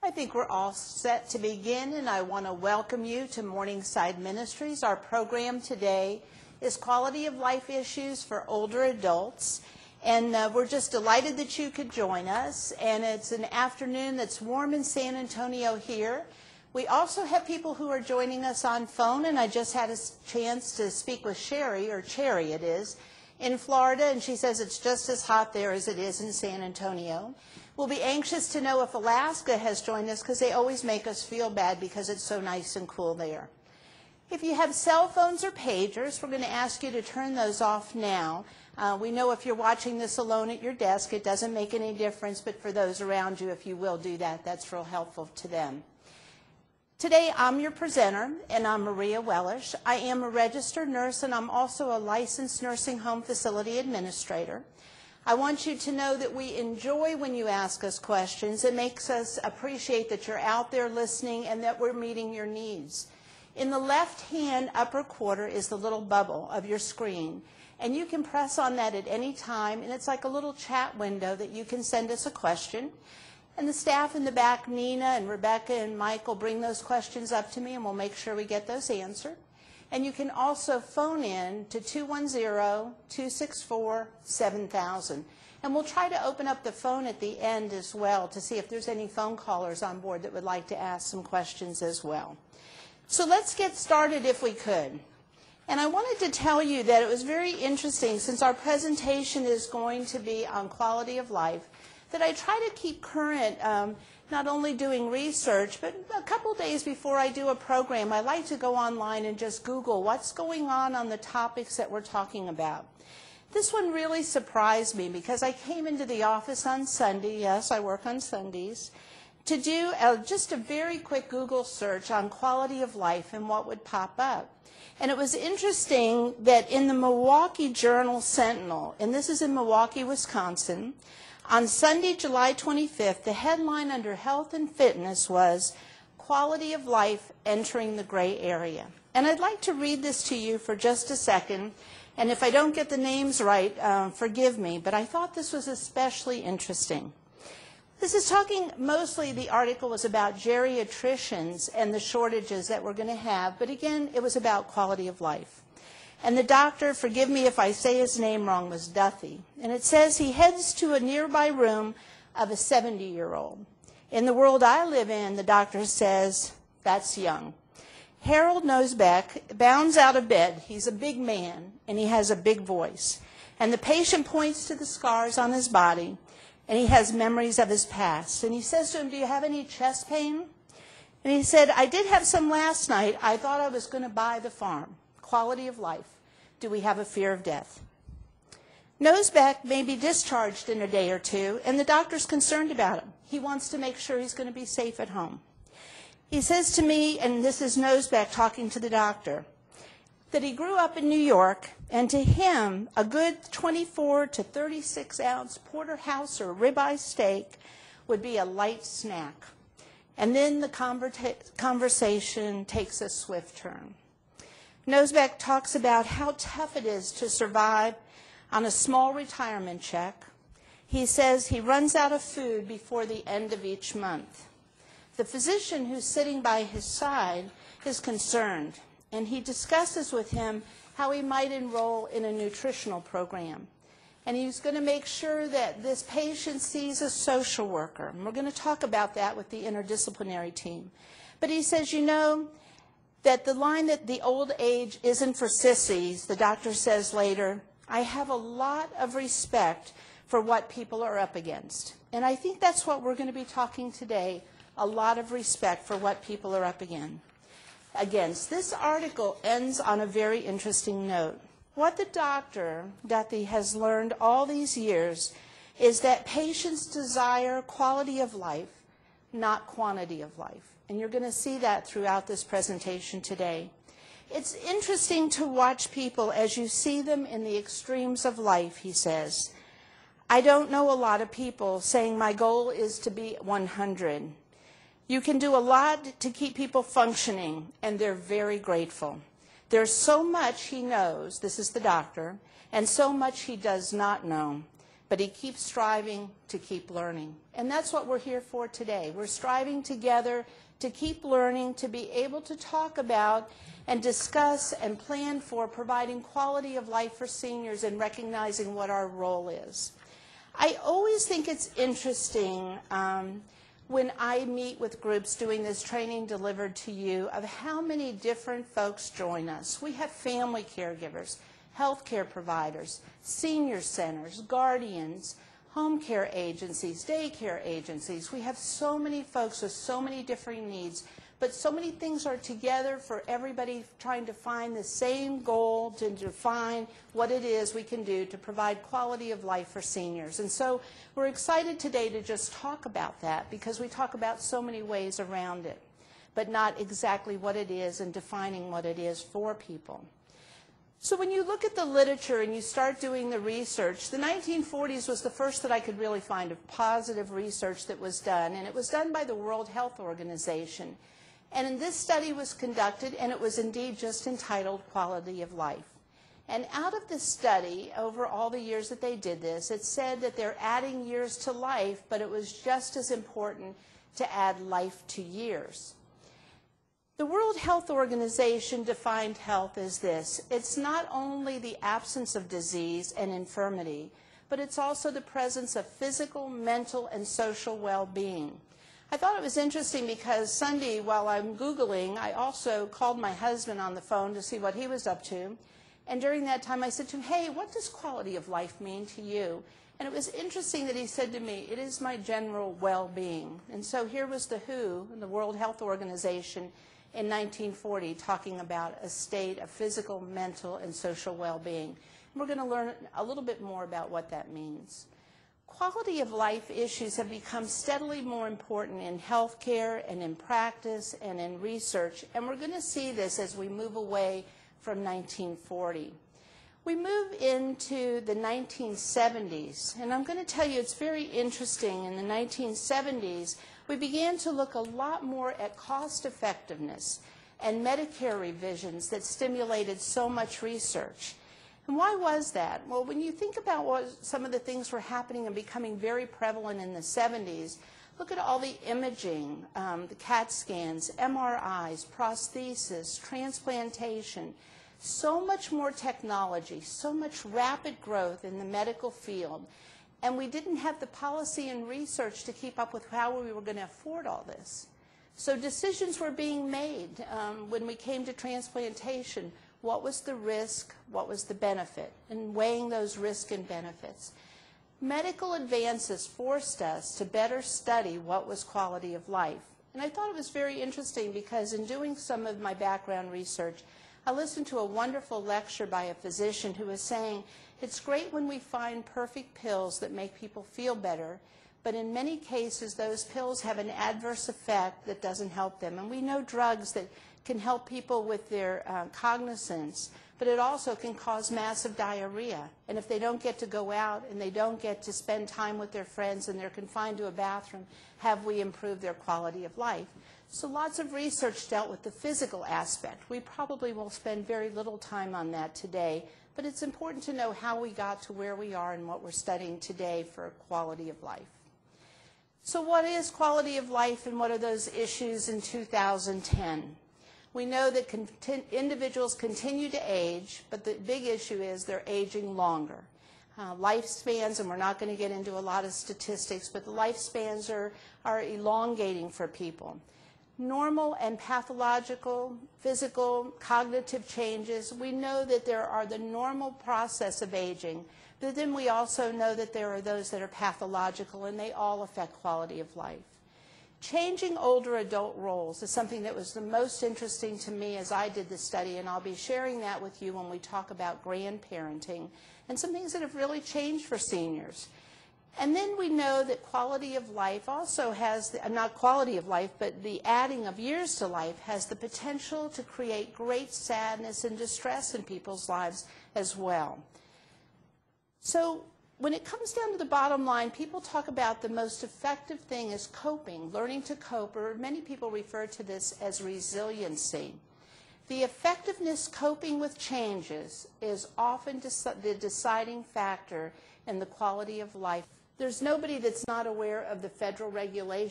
I think we're all set to begin, and I want to welcome you to Morningside Ministries. Our program today is Quality of Life Issues for Older Adults, and we're just delighted that you could join us. And it's an afternoon that's warm in San Antonio here. We also have people who are joining us on phone, and I just had a chance to speak with Sherry, or Cherry it is, in Florida, and she says it's just as hot there as it is in San Antonio. We'll be anxious to know if Alaska has joined us, because they always make us feel bad because it's so nice and cool there. If you have cell phones or pagers, we're going to ask you to turn those off now. We know if you're watching this alone at your desk, it doesn't make any difference, but for those around you, if you will do that, that's real helpful to them. Today, I'm your presenter, and I'm Maria Wellish. I am a registered nurse, and I'm also a licensed nursing home facility administrator. I want you to know that we enjoy when you ask us questions. It makes us appreciate that you're out there listening and that we're meeting your needs. In the left-hand upper quarter is the little bubble of your screen, and you can press on that at any time, and it's like a little chat window that you can send us a question. And the staff in the back, Nina and Rebecca and Mike, will bring those questions up to me, and we'll make sure we get those answered. And you can also phone in to 210-264-7000. And we'll try to open up the phone at the end as well to see if there's any phone callers on board that would like to ask some questions as well. So let's get started if we could. And I wanted to tell you that it was very interesting, since our presentation is going to be on quality of life, that I try to keep current, not only doing research, but a couple days before I do a program, I like to go online and just Google what's going on the topics that we're talking about. This one really surprised me because I came into the office on Sunday, yes, I work on Sundays, to do just a very quick Google search on quality of life and what would pop up. And it was interesting that in the Milwaukee Journal-Sentinel, and this is in Milwaukee, Wisconsin, on Sunday, July 25th, the headline under Health and Fitness was Quality of Life Entering the Gray Area. And I'd like to read this to you for just a second. And if I don't get the names right, forgive me. But I thought this was especially interesting. This is talking, mostly the article was about geriatricians and the shortages that we're going to have. But again, it was about quality of life. And the doctor, forgive me if I say his name wrong, was Duthie. And it says he heads to a nearby room of a 70-year-old. In the world I live in, the doctor says, that's young. Harold Nosebeck bounds out of bed. He's a big man, and he has a big voice. And the patient points to the scars on his body, and he has memories of his past. And he says to him, do you have any chest pain? And he said, I did have some last night. I thought I was going to buy the farm. Quality of life. Do we have a fear of death? Nosebeck may be discharged in a day or two, and the doctor's concerned about him. He wants to make sure he's going to be safe at home. He says to me, and this is Nosebeck talking to the doctor, that he grew up in New York, and to him, a good 24 to 36 ounce porterhouse or ribeye steak would be a light snack. And then the conversation takes a swift turn. Nosebeck talks about how tough it is to survive on a small retirement check. He says he runs out of food before the end of each month. The physician who's sitting by his side is concerned, and he discusses with him how he might enroll in a nutritional program. And he's going to make sure that this patient sees a social worker. And we're going to talk about that with the interdisciplinary team. But he says, you know, that the line that the old age isn't for sissies, the doctor says later, I have a lot of respect for what people are up against. And I think that's what we're going to be talking today, a lot of respect for what people are up against. This article ends on a very interesting note. What the doctor, Duthie, has learned all these years is that patients desire quality of life, not quantity of life. And you're going to see that throughout this presentation today. It's interesting to watch people as you see them in the extremes of life, he says. I don't know a lot of people saying my goal is to be 100. You can do a lot to keep people functioning, and they're very grateful. There's so much he knows, this is the doctor, and so much he does not know. but he keeps striving to keep learning. And that's what we're here for today. We're striving together to keep learning, to be able to talk about and discuss and plan for providing quality of life for seniors and recognizing what our role is. I always think it's interesting when I meet with groups doing this training delivered to you of how many different folks join us. We have family caregivers, healthcare providers, senior centers, guardians, home care agencies, daycare agencies. We have so many folks with so many different needs, but so many things are together for everybody trying to find the same goal to define what it is we can do to provide quality of life for seniors. And so we're excited today to just talk about that because we talk about so many ways around it, but not exactly what it is and defining what it is for people. So when you look at the literature and you start doing the research, the 1940s was the first that I could really find of positive research that was done, and it was done by the World Health Organization. And this study was conducted, and it was indeed just entitled Quality of Life. And out of this study, over all the years that they did this, it said that they're adding years to life, but it was just as important to add life to years. The World Health Organization defined health as this. It's not only the absence of disease and infirmity, but it's also the presence of physical, mental, and social well-being. I thought it was interesting because Sunday, while I'm Googling, I also called my husband on the phone to see what he was up to. And during that time, I said to him, hey, what does quality of life mean to you? And it was interesting that he said to me, it is my general well-being. And so here was the WHO, the World Health Organization, in 1940 talking about a state of physical, mental, and social well-being. We're going to learn a little bit more about what that means. Quality of life issues have become steadily more important in healthcare and in practice and in research, and we're going to see this as we move away from 1940. We move into the 1970s, and I'm going to tell you it's very interesting. In the 1970s, we began to look a lot more at cost effectiveness and Medicare revisions that stimulated so much research. And why was that? Well, when you think about what some of the things were happening and becoming very prevalent in the 70s, look at all the imaging, the CAT scans, MRIs, prosthesis, transplantation, so much more technology, so much rapid growth in the medical field. And we didn't have the policy and research to keep up with how we were going to afford all this. So decisions were being made when we came to transplantation. What was the risk? What was the benefit? And weighing those risks and benefits. Medical advances forced us to better study what was quality of life. And I thought it was very interesting because in doing some of my background research, I listened to a wonderful lecture by a physician who was saying, it's great when we find perfect pills that make people feel better, but in many cases those pills have an adverse effect that doesn't help them. And we know drugs that can help people with their cognizance, but it also can cause massive diarrhea. And if they don't get to go out and they don't get to spend time with their friends and they're confined to a bathroom, have we improved their quality of life? So lots of research dealt with the physical aspect. We probably will spend very little time on that today, but it's important to know how we got to where we are and what we're studying today for quality of life. So what is quality of life and what are those issues in 2010? We know that individuals continue to age, but the big issue is they're aging longer. Lifespans, and we're not going to get into a lot of statistics, but the lifespans are elongating for people. Normal and pathological, physical, cognitive changes, we know that there are the normal process of aging, but then we also know that there are those that are pathological, and they all affect quality of life. Changing older adult roles is something that was the most interesting to me as I did this study, and I'll be sharing that with you when we talk about grandparenting and some things that have really changed for seniors. And then we know that quality of life also has, not quality of life, but the adding of years to life has the potential to create great sadness and distress in people's lives as well. So when it comes down to the bottom line, people talk about the most effective thing is coping, learning to cope, or many people refer to this as resiliency. The effectiveness coping with changes is often the deciding factor in the quality of life. There's nobody that's not aware of the federal regulations